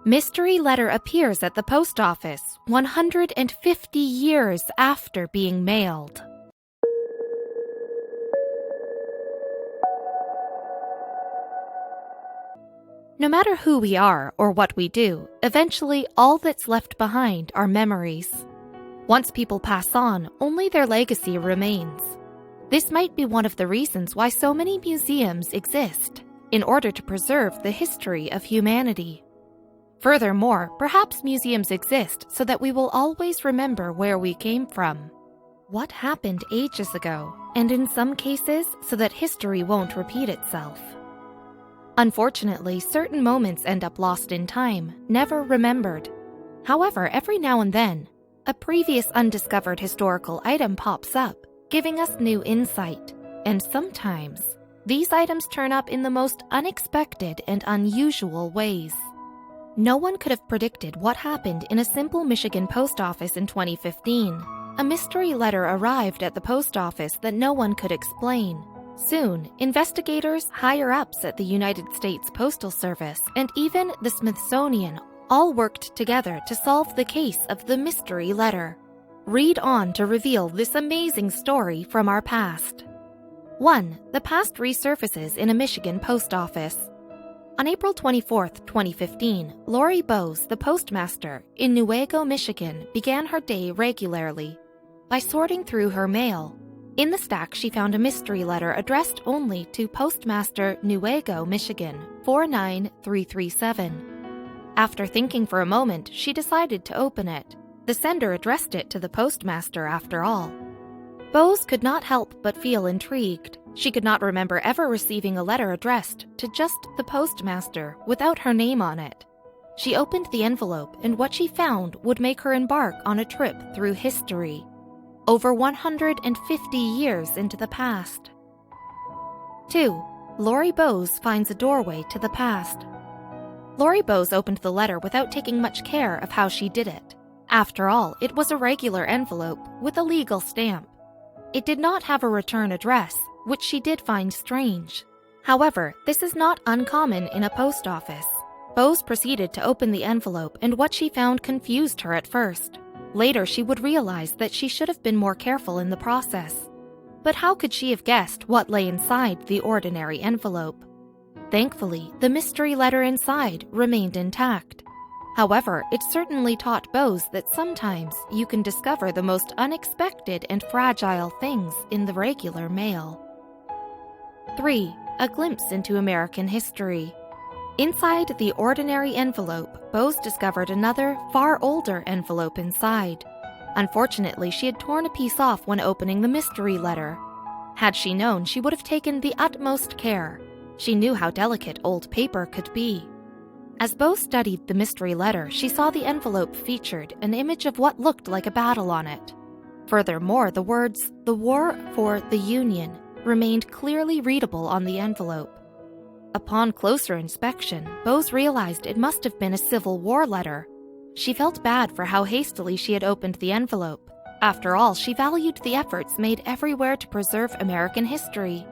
Mystery letter appears at the post office 150 years after being mailed. No matter who we are or what we do, eventually all that's left behind are memories. Once people pass on, only their legacy remains. This might be one of the reasons why so many museums exist, in order to preserve the history of humanity. Furthermore, perhaps museums exist so that we will always remember where we came from, what happened ages ago, and in some cases, so that history won't repeat itself. Unfortunately, certain moments end up lost in time, never remembered. However, every now and then, a previous undiscovered historical item pops up, giving us new insight, and sometimes, these items turn up in the most unexpected and unusual ways. No one could have predicted what happened in a simple Michigan post office in 2015. A mystery letter arrived at the post office that no one could explain. Soon, investigators, higher-ups at the United States Postal Service, and even the Smithsonian all worked together to solve the case of the mystery letter. Read on to reveal this amazing story from our past. 1. The past resurfaces in a Michigan post office. On April 24, 2015, Lori Bowes, the postmaster in Newaygo, Michigan, began her day regularly by sorting through her mail. In the stack, she found a mystery letter addressed only to Postmaster, Newaygo, Michigan, 49337. After thinking for a moment, she decided to open it. The sender addressed it to the postmaster after all. Bowes could not help but feel intrigued. She could not remember ever receiving a letter addressed to just the postmaster without her name on it. She opened the envelope, and what she found would make her embark on a trip through history, over 150 years into the past. 2. Lori Bowes finds a doorway to the past. Lori Bowes opened the letter without taking much care of how she did it. After all, it was a regular envelope with a legal stamp. It did not have a return address, which she did find strange. However, this is not uncommon in a post office. Bowes proceeded to open the envelope, and what she found confused her at first. Later, she would realize that she should have been more careful in the process. But how could she have guessed what lay inside the ordinary envelope? Thankfully, the mystery letter inside remained intact. However, it certainly taught Bowes that sometimes you can discover the most unexpected and fragile things in the regular mail. 3. A glimpse into American history. Inside the ordinary envelope, Bowes discovered another, far older envelope inside. Unfortunately, she had torn a piece off when opening the mystery letter. Had she known, she would have taken the utmost care. She knew how delicate old paper could be. As Bowes studied the mystery letter, she saw the envelope featured an image of what looked like a battle on it. Furthermore, the words, "The War for the Union," remained clearly readable on the envelope. Upon closer inspection, Bowes realized it must have been a Civil War letter. She felt bad for how hastily she had opened the envelope. After all, she valued the efforts made everywhere to preserve American history.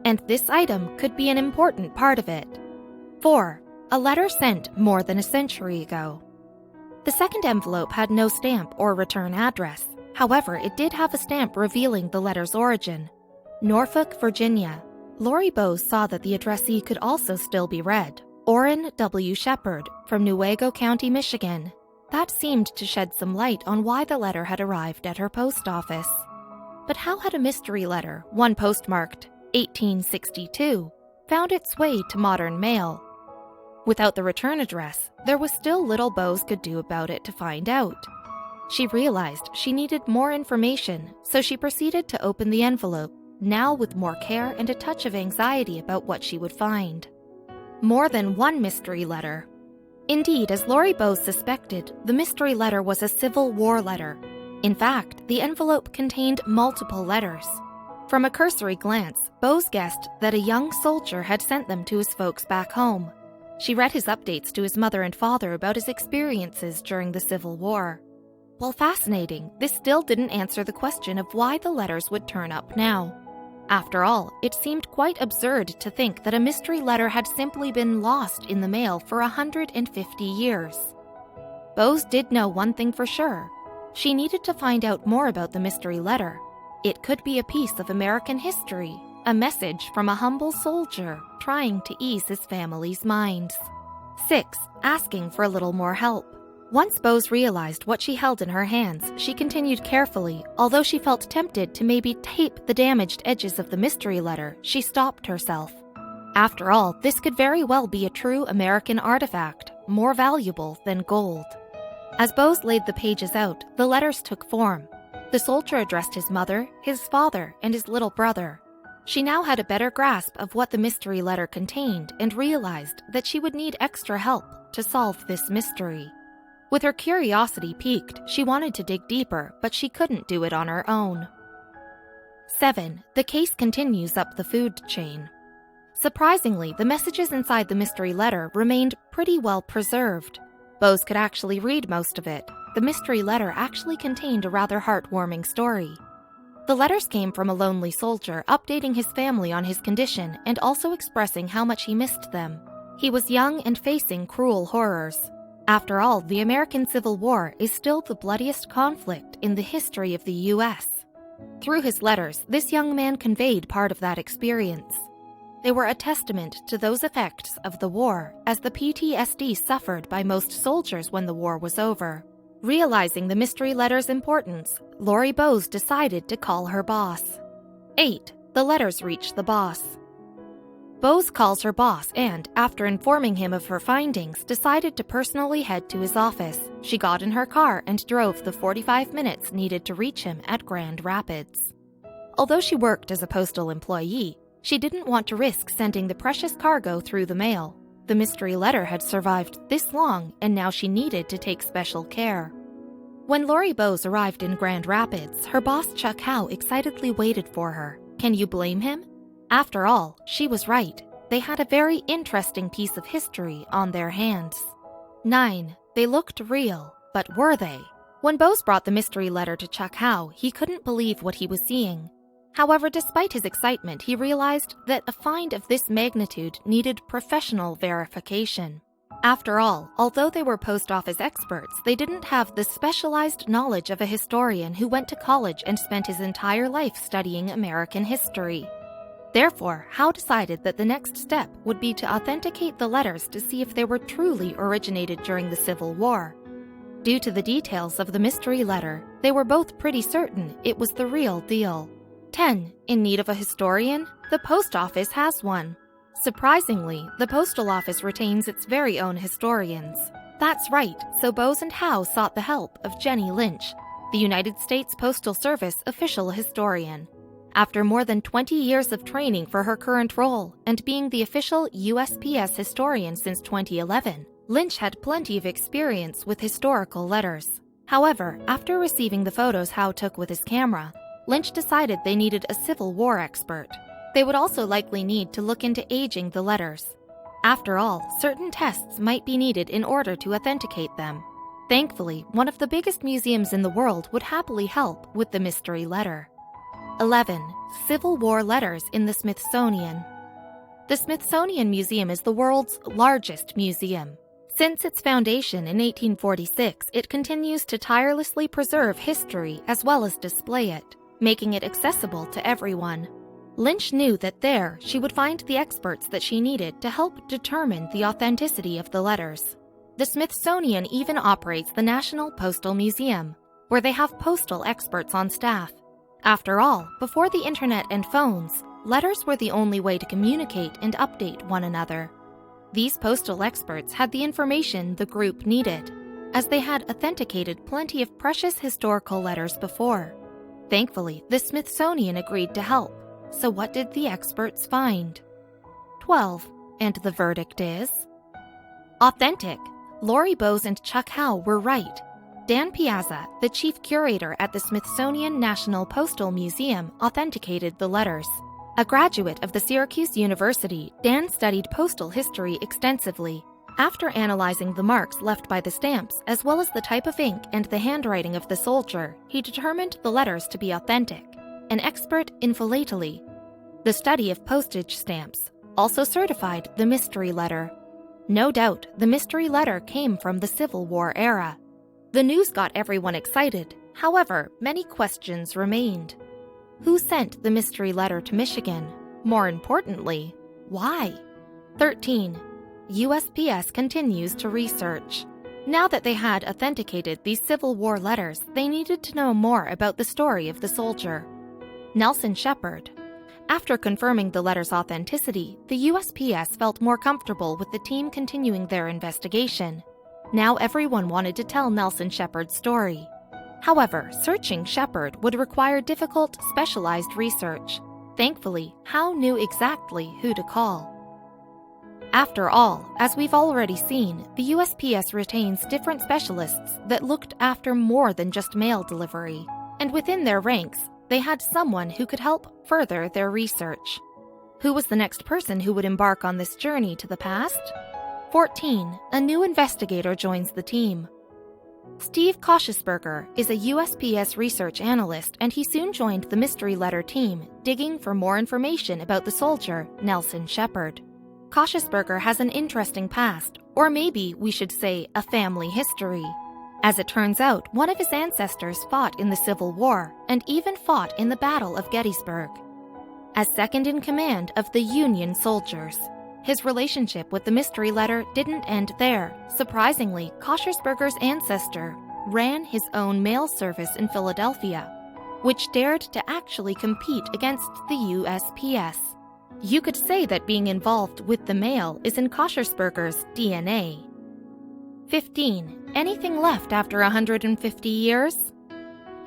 And this item could be an important part of it. 4. A letter sent more than a century ago. The second envelope had no stamp or return address. However, it did have a stamp revealing the letter's origin. Norfolk, Virginia. Lori Bowes saw that the addressee could also still be read. Orrin W. Shepard, from Newaygo County, Michigan. That seemed to shed some light on why the letter had arrived at her post office. But how had a mystery letter, one postmarked 1862, found its way to modern mail? Without the return address, there was still little Bowes could do about it to find out. She realized she needed more information, so she proceeded to open the envelope, now with more care and a touch of anxiety about what she would find. More than one mystery letter. Indeed, as Lori Bowes suspected, the mystery letter was a Civil War letter. In fact, the envelope contained multiple letters. From a cursory glance, Bowes guessed that a young soldier had sent them to his folks back home. She read his updates to his mother and father about his experiences during the Civil War. While fascinating, this still didn't answer the question of why the letters would turn up now. After all, it seemed quite absurd to think that a mystery letter had simply been lost in the mail for 150 years. Bose did know one thing for sure. She needed to find out more about the mystery letter. It could be a piece of American history, a message from a humble soldier trying to ease his family's minds. 6. Asking for a little more help. Once Bose realized what she held in her hands, she continued carefully. Although she felt tempted to maybe tape the damaged edges of the mystery letter, she stopped herself. After all, this could very well be a true American artifact, more valuable than gold. As Bose laid the pages out, the letters took form. The soldier addressed his mother, his father, and his little brother. She now had a better grasp of what the mystery letter contained and realized that she would need extra help to solve this mystery. With her curiosity piqued, she wanted to dig deeper, but she couldn't do it on her own. 7. The case continues up the food chain. Surprisingly, the messages inside the mystery letter remained pretty well preserved. Bose could actually read most of it. The mystery letter actually contained a rather heartwarming story. The letters came from a lonely soldier updating his family on his condition and also expressing how much he missed them. He was young and facing cruel horrors. After all, the American Civil War is still the bloodiest conflict in the history of the U.S. Through his letters, this young man conveyed part of that experience. They were a testament to those effects of the war, as the PTSD suffered by most soldiers when the war was over. Realizing the mystery letter's importance, Lori Bose decided to call her boss. 8. The letters reach the boss. Bose calls her boss and, after informing him of her findings, decided to personally head to his office. She got in her car and drove the 45 minutes needed to reach him at Grand Rapids. Although she worked as a postal employee, she didn't want to risk sending the precious cargo through the mail. The mystery letter had survived this long, and now she needed to take special care. When Lori Bose arrived in Grand Rapids, her boss Chuck Howe excitedly waited for her. Can you blame him? After all, she was right. They had a very interesting piece of history on their hands. 9. They looked real, but were they? When Bose brought the mystery letter to Chuck Howe, he couldn't believe what he was seeing. However, despite his excitement, he realized that a find of this magnitude needed professional verification. After all, although they were post office experts, they didn't have the specialized knowledge of a historian who went to college and spent his entire life studying American history. Therefore, Howe decided that the next step would be to authenticate the letters to see if they were truly originated during the Civil War. Due to the details of the mystery letter, they were both pretty certain it was the real deal. 10. In need of a historian? The post office has one. Surprisingly, the postal office retains its very own historians. That's right, so Bose and Howe sought the help of Jenny Lynch, the United States Postal Service official historian. After more than 20 years of training for her current role and being the official USPS historian since 2011, Lynch had plenty of experience with historical letters. However, after receiving the photos Howe took with his camera, Lynch decided they needed a Civil War expert. They would also likely need to look into aging the letters. After all, certain tests might be needed in order to authenticate them. Thankfully, one of the biggest museums in the world would happily help with the mystery letter. 11. Civil War letters in the Smithsonian. The Smithsonian Museum is the world's largest museum. Since its foundation in 1846, it continues to tirelessly preserve history as well as display it, making it accessible to everyone. Lynch knew that there she would find the experts that she needed to help determine the authenticity of the letters. The Smithsonian even operates the National Postal Museum, where they have postal experts on staff. After all, before the internet and phones, letters were the only way to communicate and update one another. These postal experts had the information the group needed, as they had authenticated plenty of precious historical letters before. Thankfully, the Smithsonian agreed to help. So what did the experts find? 12. And the verdict is? Authentic. Lori Bose and Chuck Howe were right. Dan Piazza, the chief curator at the Smithsonian National Postal Museum, authenticated the letters. A graduate of the Syracuse University, Dan studied postal history extensively. After analyzing the marks left by the stamps, as well as the type of ink and the handwriting of the soldier, he determined the letters to be authentic. An expert in philately. The study of postage stamps also certified the mystery letter. No doubt, the mystery letter came from the Civil War era. The news got everyone excited. However, many questions remained. Who sent the mystery letter to Michigan? More importantly, why? 13. USPS continues to research. Now that they had authenticated these Civil War letters, they needed to know more about the story of the soldier. Nelson Shepard. After confirming the letter's authenticity, the USPS felt more comfortable with the team continuing their investigation. Now everyone wanted to tell Nelson Shepard's story. However, searching Shepard would require difficult, specialized research. Thankfully, Howe knew exactly who to call. After all, as we've already seen, the USPS retains different specialists that looked after more than just mail delivery, and within their ranks, they had someone who could help further their research. Who was the next person who would embark on this journey to the past? 14. A new investigator joins the team. Steve Koschesberger is a USPS research analyst, and he soon joined the mystery letter team, digging for more information about the soldier, Nelson Shepard. Koschesberger has an interesting past, or maybe we should say a family history. As it turns out, one of his ancestors fought in the Civil War and even fought in the Battle of Gettysburg. As second in command of the Union soldiers, his relationship with the mystery letter didn't end there. Surprisingly, Koschesberger's ancestor ran his own mail service in Philadelphia, which dared to actually compete against the USPS. You could say that being involved with the mail is in Koschesberger's DNA. 15. Anything left after 150 years?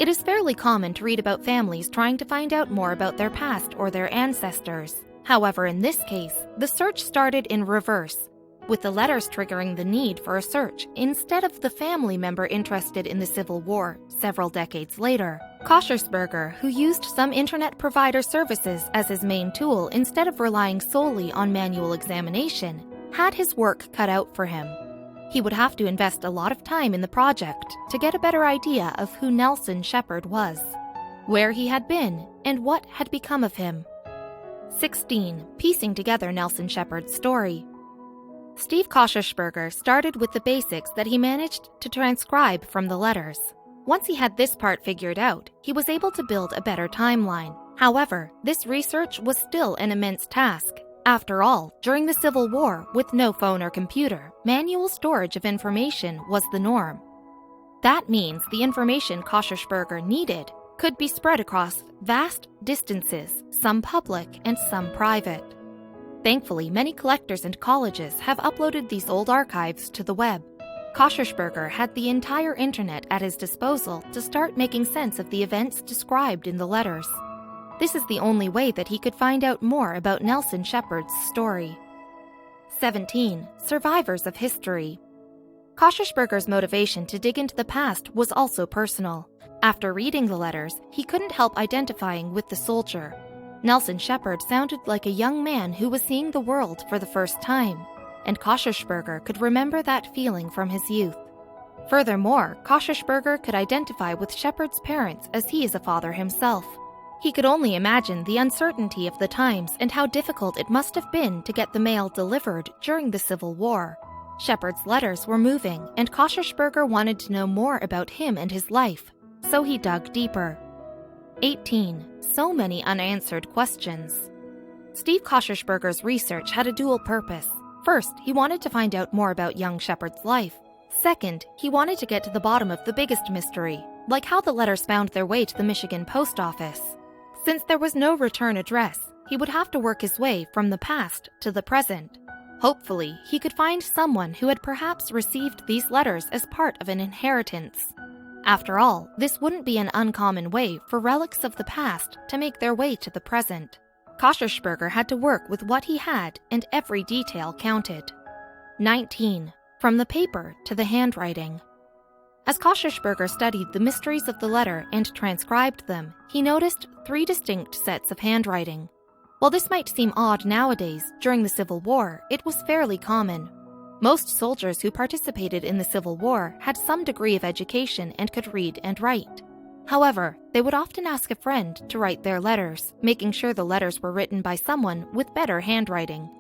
It is fairly common to read about families trying to find out more about their past or their ancestors. However, in this case, the search started in reverse, with the letters triggering the need for a search instead of the family member interested in the Civil War several decades later. Koschesberger, who used some internet provider services as his main tool instead of relying solely on manual examination, had his work cut out for him. He would have to invest a lot of time in the project to get a better idea of who Nelson Shepard was, where he had been, and what had become of him. 16. Piecing together Nelson Shepard's story. Steve Koschesberger started with the basics that he managed to transcribe from the letters. Once he had this part figured out, he was able to build a better timeline. However, this research was still an immense task. After all, during the Civil War, with no phone or computer, manual storage of information was the norm. That means the information Koschesberger needed could be spread across vast distances, some public and some private. Thankfully, many collectors and colleges have uploaded these old archives to the web. Koschesberger had the entire internet at his disposal to start making sense of the events described in the letters. This is the only way that he could find out more about Nelson Shepard's story. 17. Survivors of history. Koschesberger's motivation to dig into the past was also personal. After reading the letters, he couldn't help identifying with the soldier. Nelson Shepard sounded like a young man who was seeing the world for the first time, and Koschesberger could remember that feeling from his youth. Furthermore, Koschesberger could identify with Shepard's parents as he is a father himself. He could only imagine the uncertainty of the times and how difficult it must have been to get the mail delivered during the Civil War. Shepard's letters were moving, and Koschesberger wanted to know more about him and his life, so he dug deeper. 18. So many unanswered questions. Steve Koschesberger's research had a dual purpose. First, he wanted to find out more about young Shepard's life. Second, he wanted to get to the bottom of the biggest mystery, like how the letters found their way to the Michigan post office. Since there was no return address, he would have to work his way from the past to the present. Hopefully, he could find someone who had perhaps received these letters as part of an inheritance. After all, this wouldn't be an uncommon way for relics of the past to make their way to the present. Koschesberger had to work with what he had, and every detail counted. 19. From the paper to the handwriting. As Koschesberger studied the mysteries of the letter and transcribed them, he noticed 3 distinct sets of handwriting. While this might seem odd nowadays, during the Civil War, it was fairly common. Most soldiers who participated in the Civil War had some degree of education and could read and write. However, they would often ask a friend to write their letters, making sure the letters were written by someone with better handwriting.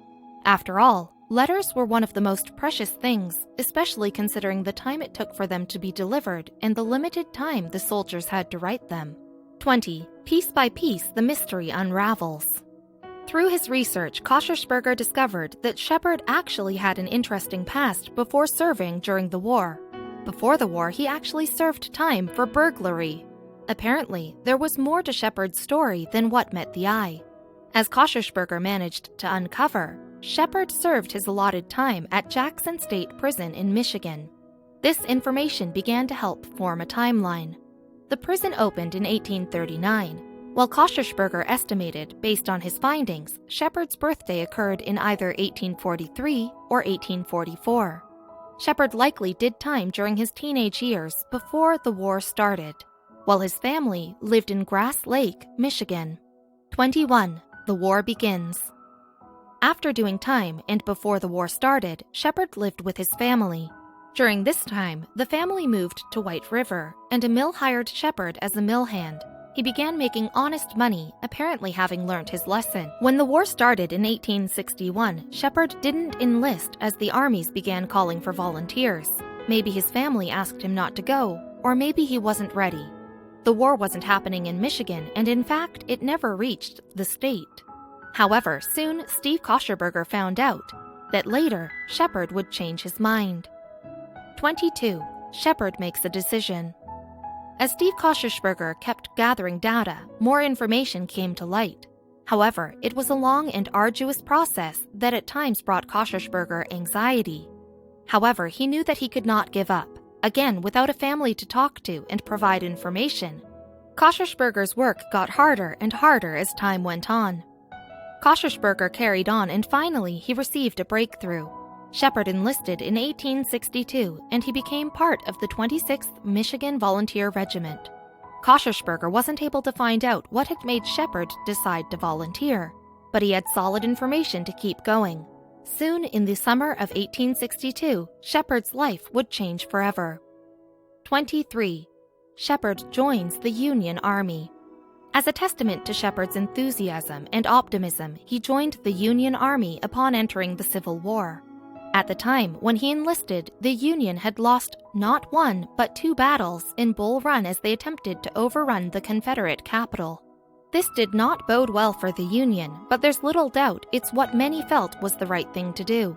After all, letters were one of the most precious things, especially considering the time it took for them to be delivered and the limited time the soldiers had to write them. 20. Piece by piece, the mystery unravels. Through his research, Koschersberger discovered that Shepard actually had an interesting past before serving during the war. Before the war, he actually served time for burglary. Apparently, there was more to Shepard's story than what met the eye. As Koschersberger managed to uncover, Shepard served his allotted time at Jackson State Prison in Michigan. This information began to help form a timeline. The prison opened in 1839, while Koschersberger estimated, based on his findings, Shepard's birthday occurred in either 1843 or 1844. Shepard likely did time during his teenage years before the war started, while his family lived in Grass Lake, Michigan. 21. The war begins. After doing time and before the war started, Shepard lived with his family. During this time, the family moved to White River, and a mill hired Shepard as a mill hand. He began making honest money, apparently having learned his lesson. When the war started in 1861, Shepard didn't enlist as the armies began calling for volunteers. Maybe his family asked him not to go, or maybe he wasn't ready. The war wasn't happening in Michigan, and in fact, it never reached the state. However, soon Steve Koschersberger found out that later Shepard would change his mind. 22. Shepard makes a decision. As Steve Koschersberger kept gathering data, more information came to light. However, it was a long and arduous process that at times brought Koschersberger anxiety. However, he knew that he could not give up, again without a family to talk to and provide information. Koschersberger's work got harder and harder as time went on. Koschersberger carried on, and finally he received a breakthrough. Shepard enlisted in 1862, and he became part of the 26th Michigan Volunteer Regiment. Koschersberger wasn't able to find out what had made Shepard decide to volunteer, but he had solid information to keep going. Soon, in the summer of 1862, Shepard's life would change forever. 23. Shepard joins the Union Army. As a testament to Shepard's enthusiasm and optimism, he joined the Union Army upon entering the Civil War. At the time when he enlisted, the Union had lost not one but 2 battles in Bull Run as they attempted to overrun the Confederate capital. This did not bode well for the Union, but there's little doubt it's what many felt was the right thing to do.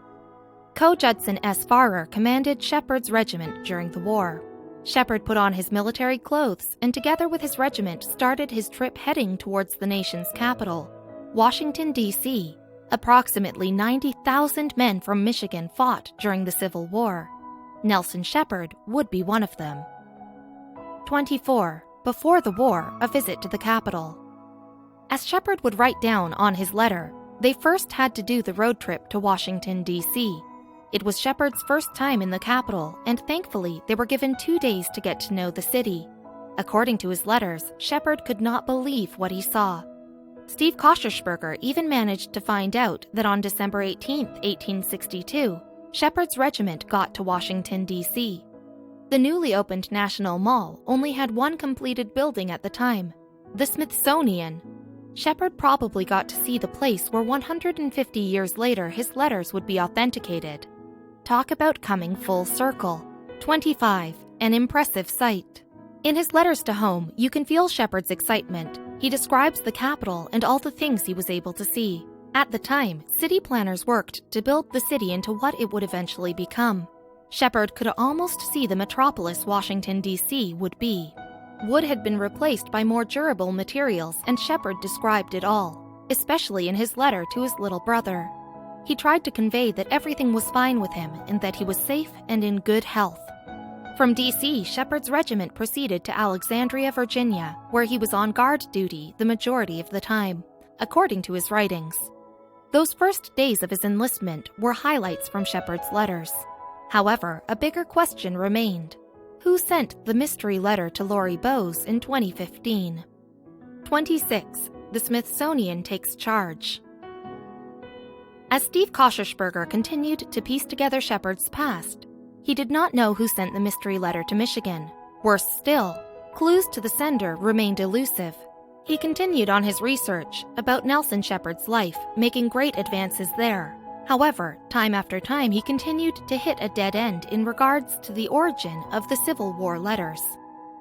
Co-Judson S. Farrer commanded Shepard's regiment during the war. Shepard put on his military clothes and together with his regiment started his trip heading towards the nation's capital, Washington, D.C. Approximately 90,000 men from Michigan fought during the Civil War. Nelson Shepard would be one of them. 24. Before the war, a visit to the capital. As Shepard would write down on his letter, they first had to do the road trip to Washington, D.C. It was Shepard's first time in the capital, and thankfully they were given 2 days to get to know the city. According to his letters, Shepard could not believe what he saw. Steve Koschersberger even managed to find out that on December 18, 1862, Shepard's regiment got to Washington, D.C. The newly opened National Mall only had one completed building at the time, the Smithsonian. Shepard probably got to see the place where 150 years later his letters would be authenticated. Talk about coming full circle. 25. An impressive sight. In his letters to home, you can feel Shepard's excitement. He describes the capital and all the things he was able to see. At the time, city planners worked to build the city into what it would eventually become. Shepard could almost see the metropolis Washington, D.C. would be. Wood had been replaced by more durable materials, and Shepard described it all, especially in his letter to his little brother. He tried to convey that everything was fine with him and that he was safe and in good health. From D.C., Shepard's regiment proceeded to Alexandria, Virginia, where he was on guard duty the majority of the time, according to his writings. Those first days of his enlistment were highlights from Shepard's letters. However, a bigger question remained. Who sent the mystery letter to Lori Bowes in 2015? 26. The Smithsonian takes charge. As Steve Koschersberger continued to piece together Shepard's past, he did not know who sent the mystery letter to Michigan. Worse still, clues to the sender remained elusive. He continued on his research about Nelson Shepard's life, making great advances there. However, time after time he continued to hit a dead end in regards to the origin of the Civil War letters.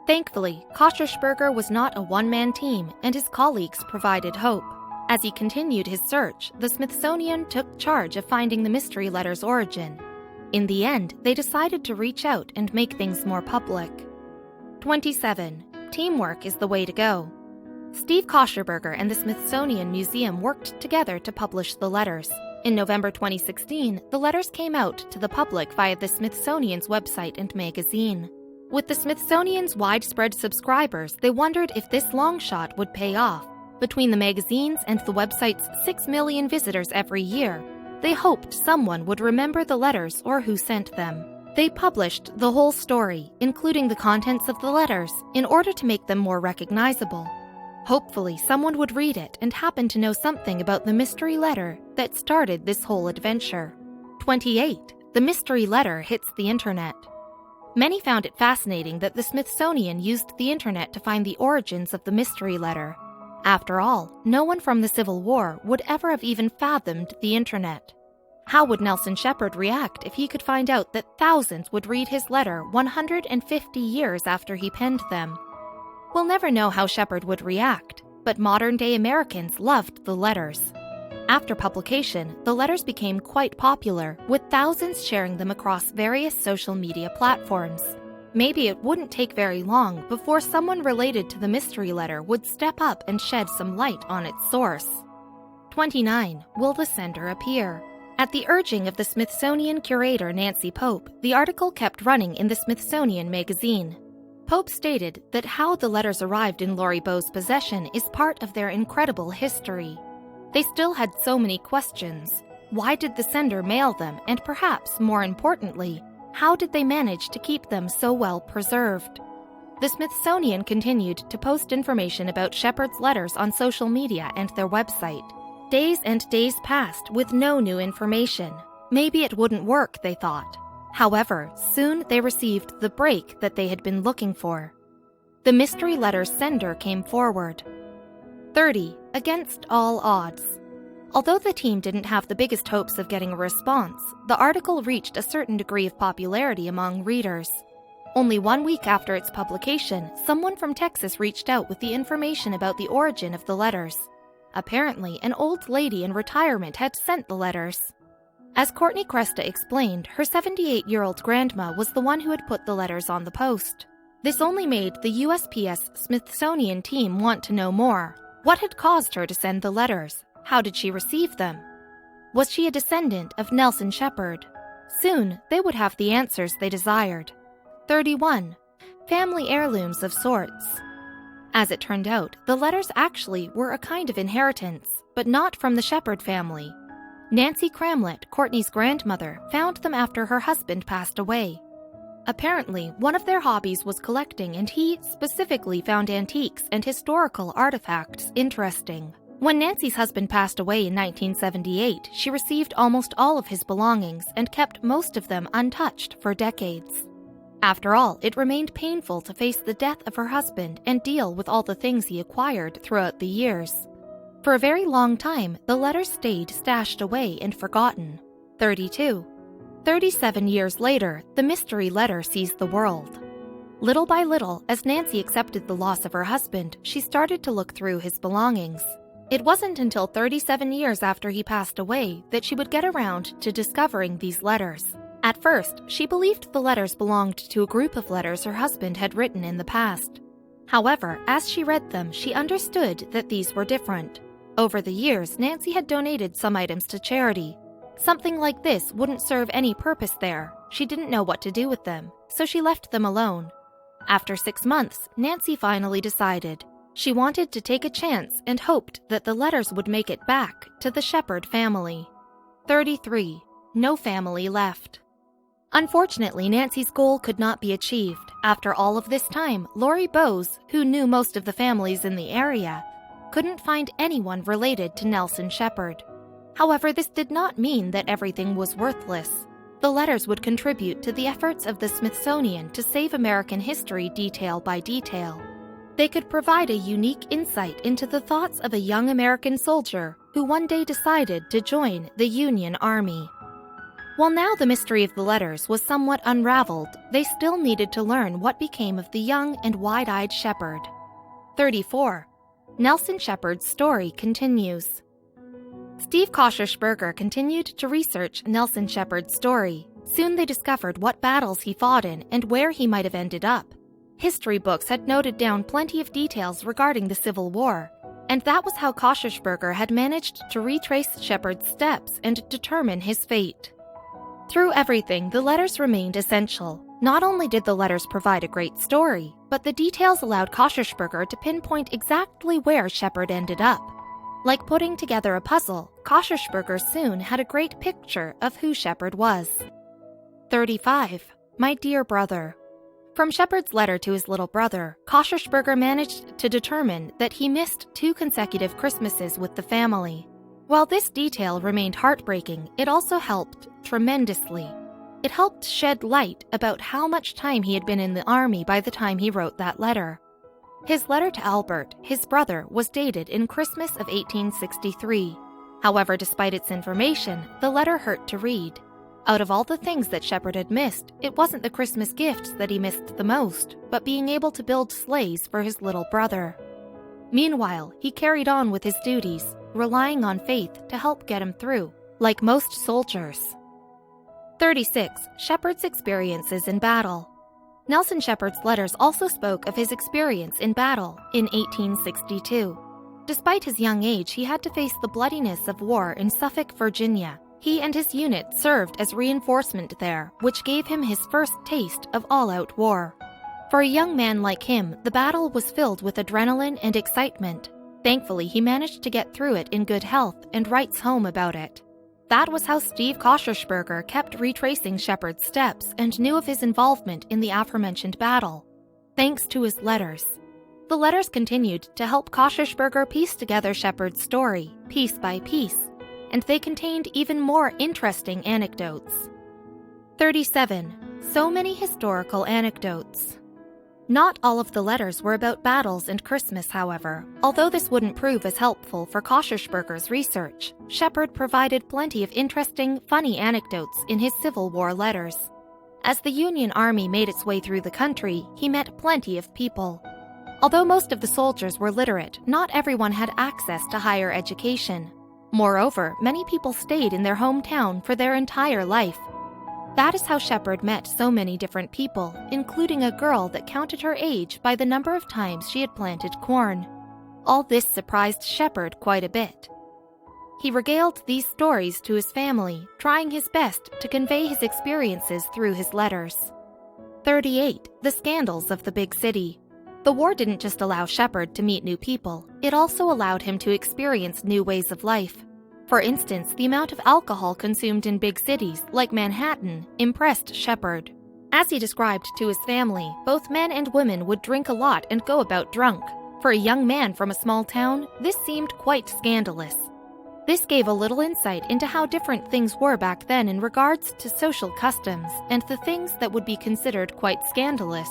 Thankfully, Kochersberger was not a one-man team, and his colleagues provided hope. As he continued his search, the Smithsonian took charge of finding the mystery letter's origin. In the end, they decided to reach out and make things more public. 27. Teamwork is the way to go. Steve Kochersberger and the Smithsonian Museum worked together to publish the letters. In November 2016, the letters came out to the public via the Smithsonian's website and magazine. With the Smithsonian's widespread subscribers, they wondered if this long shot would pay off. Between the magazines and the website's 6 million visitors every year, they hoped someone would remember the letters or who sent them. They published the whole story, including the contents of the letters, in order to make them more recognizable. Hopefully, someone would read it and happen to know something about the mystery letter that started this whole adventure. 28. The mystery letter hits the internet. Many found it fascinating that the Smithsonian used the internet to find the origins of the mystery letter. After all, no one from the Civil War would ever have even fathomed the internet. How would Nelson Shepard react if he could find out that thousands would read his letter 150 years after he penned them? We'll never know how Shepard would react, but modern-day Americans loved the letters. After publication, the letters became quite popular, with thousands sharing them across various social media platforms. Maybe it wouldn't take very long before someone related to the mystery letter would step up and shed some light on its source. 29. Will the sender appear? At the urging of the Smithsonian curator Nancy Pope, the article kept running in the Smithsonian magazine. Pope stated that how the letters arrived in Lori Bowe's possession is part of their incredible history. They still had so many questions. Why did the sender mail them? And perhaps, more importantly, how did they manage to keep them so well preserved? The Smithsonian continued to post information about Shepard's letters on social media and their website. Days and days passed with no new information. Maybe it wouldn't work, they thought. However, soon they received the break that they had been looking for. The mystery letter's sender came forward. 30. Against all odds. Although the team didn't have the biggest hopes of getting a response, the article reached a certain degree of popularity among readers. Only 1 week after its publication, someone from Texas reached out with the information about the origin of the letters. Apparently, an old lady in retirement had sent the letters. As Courtney Cresta explained, her 78-year-old grandma was the one who had put the letters on the post. This only made the USPS Smithsonian team want to know more. What had caused her to send the letters? How did she receive them? Was she a descendant of Nelson Shepard? Soon, they would have the answers they desired. 31. Family heirlooms of sorts. As it turned out, the letters actually were a kind of inheritance, but not from the Shepard family. Nancy Cramlett, Courtney's grandmother, found them after her husband passed away. Apparently, one of their hobbies was collecting, and he specifically found antiques and historical artifacts interesting. When Nancy's husband passed away in 1978, she received almost all of his belongings and kept most of them untouched for decades. After all, it remained painful to face the death of her husband and deal with all the things he acquired throughout the years. For a very long time, the letters stayed stashed away and forgotten. 32. 37 years later, the mystery letter sees the world. Little by little, as Nancy accepted the loss of her husband, she started to look through his belongings. It wasn't until 37 years after he passed away that she would get around to discovering these letters. At first, she believed the letters belonged to a group of letters her husband had written in the past. However, as she read them, she understood that these were different. Over the years, Nancy had donated some items to charity. Something like this wouldn't serve any purpose there. She didn't know what to do with them, so she left them alone. After 6 months, Nancy finally decided. She wanted to take a chance and hoped that the letters would make it back to the Shepard family. 33. No family left. Unfortunately, Nancy's goal could not be achieved. After all of this time, Lori Bowes, who knew most of the families in the area, couldn't find anyone related to Nelson Shepard. However, this did not mean that everything was worthless. The letters would contribute to the efforts of the Smithsonian to save American history detail by detail. They could provide a unique insight into the thoughts of a young American soldier who one day decided to join the Union Army. While now the mystery of the letters was somewhat unraveled, they still needed to learn what became of the young and wide-eyed Shepard. 34. Nelson Shepard's story continues. Steve Koschersberger continued to research Nelson Shepard's story. Soon they discovered what battles he fought in and where he might have ended up. History books had noted down plenty of details regarding the Civil War, and that was how Koschersberger had managed to retrace Shepard's steps and determine his fate. Through everything, the letters remained essential. Not only did the letters provide a great story, but the details allowed Koschersberger to pinpoint exactly where Shepard ended up. Like putting together a puzzle, Koschersberger soon had a great picture of who Shepard was. 35. My Dear Brother. From Shepard's letter to his little brother, Koschersberger managed to determine that he missed 2 consecutive Christmases with the family. While this detail remained heartbreaking, it also helped tremendously. It helped shed light about how much time he had been in the army by the time he wrote that letter. His letter to Albert, his brother, was dated in Christmas of 1863. However, despite its information, the letter hurt to read. Out of all the things that Shepard had missed, it wasn't the Christmas gifts that he missed the most, but being able to build sleighs for his little brother. Meanwhile, he carried on with his duties, relying on faith to help get him through, like most soldiers. 36. Shepard's experiences in battle. Nelson Shepard's letters also spoke of his experience in battle in 1862. Despite his young age, he had to face the bloodiness of war in Suffolk, Virginia. He and his unit served as reinforcement there, which gave him his first taste of all-out war. For a young man like him, the battle was filled with adrenaline and excitement. Thankfully, he managed to get through it in good health and writes home about it. That was how Steve Koschersberger kept retracing Shepard's steps and knew of his involvement in the aforementioned battle, thanks to his letters. The letters continued to help Koschersberger piece together Shepard's story, piece by piece, and they contained even more interesting anecdotes. 37. So many historical anecdotes. Not all of the letters were about battles and Christmas, however. Although this wouldn't prove as helpful for Koschersberger's research, Shepard provided plenty of interesting, funny anecdotes in his Civil War letters. As the Union Army made its way through the country, he met plenty of people. Although most of the soldiers were literate, not everyone had access to higher education. Moreover, many people stayed in their hometown for their entire life. That is how Shepard met so many different people, including a girl that counted her age by the number of times she had planted corn. All this surprised Shepard quite a bit. He regaled these stories to his family, trying his best to convey his experiences through his letters. 38. The scandals of the big city. The war didn't just allow Shepard to meet new people, it also allowed him to experience new ways of life. For instance, the amount of alcohol consumed in big cities, like Manhattan, impressed Shepard. As he described to his family, both men and women would drink a lot and go about drunk. For a young man from a small town, this seemed quite scandalous. This gave a little insight into how different things were back then in regards to social customs and the things that would be considered quite scandalous.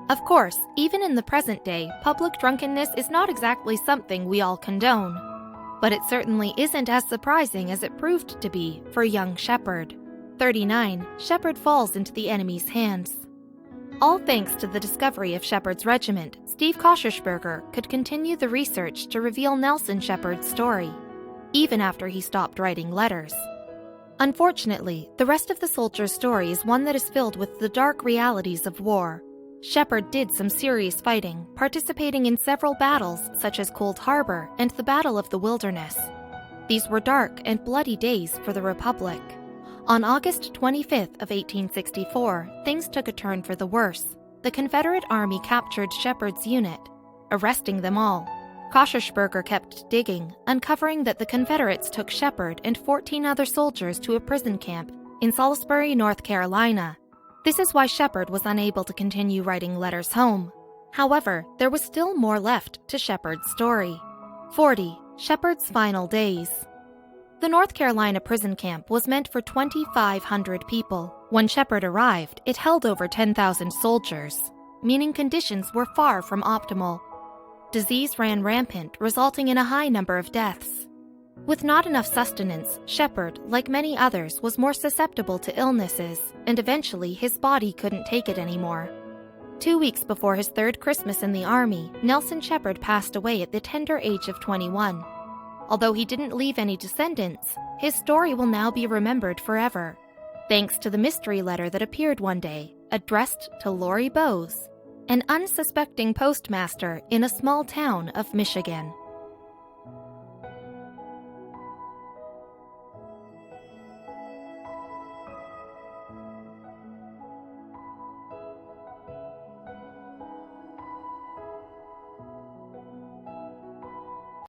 Of course, even in the present day, public drunkenness is not exactly something we all condone. But it certainly isn't as surprising as it proved to be for young Shepard. 39. Shepard falls into the enemy's hands. All thanks to the discovery of Shepard's regiment, Steve Koschersberger could continue the research to reveal Nelson Shepard's story, even after he stopped writing letters. Unfortunately, the rest of the soldier's story is one that is filled with the dark realities of war. Shepard did some serious fighting, participating in several battles such as Cold Harbor and the Battle of the Wilderness. These were dark and bloody days for the Republic. On August 25th of 1864, things took a turn for the worse. The Confederate Army captured Shepard's unit, arresting them all. Koschersberger kept digging, uncovering that the Confederates took Shepard and 14 other soldiers to a prison camp in Salisbury, North Carolina. This is why Shepard was unable to continue writing letters home. However, there was still more left to Shepard's story. 40. Shepard's final days. The North Carolina prison camp was meant for 2,500 people. When Shepard arrived, it held over 10,000 soldiers, meaning conditions were far from optimal. Disease ran rampant, resulting in a high number of deaths. With not enough sustenance, Shepard, like many others, was more susceptible to illnesses, and eventually his body couldn't take it anymore. 2 weeks before his third Christmas in the Army, Nelson Shepard passed away at the tender age of 21. Although he didn't leave any descendants, his story will now be remembered forever, thanks to the mystery letter that appeared one day, addressed to Lori Bowes, an unsuspecting postmaster in a small town of Michigan.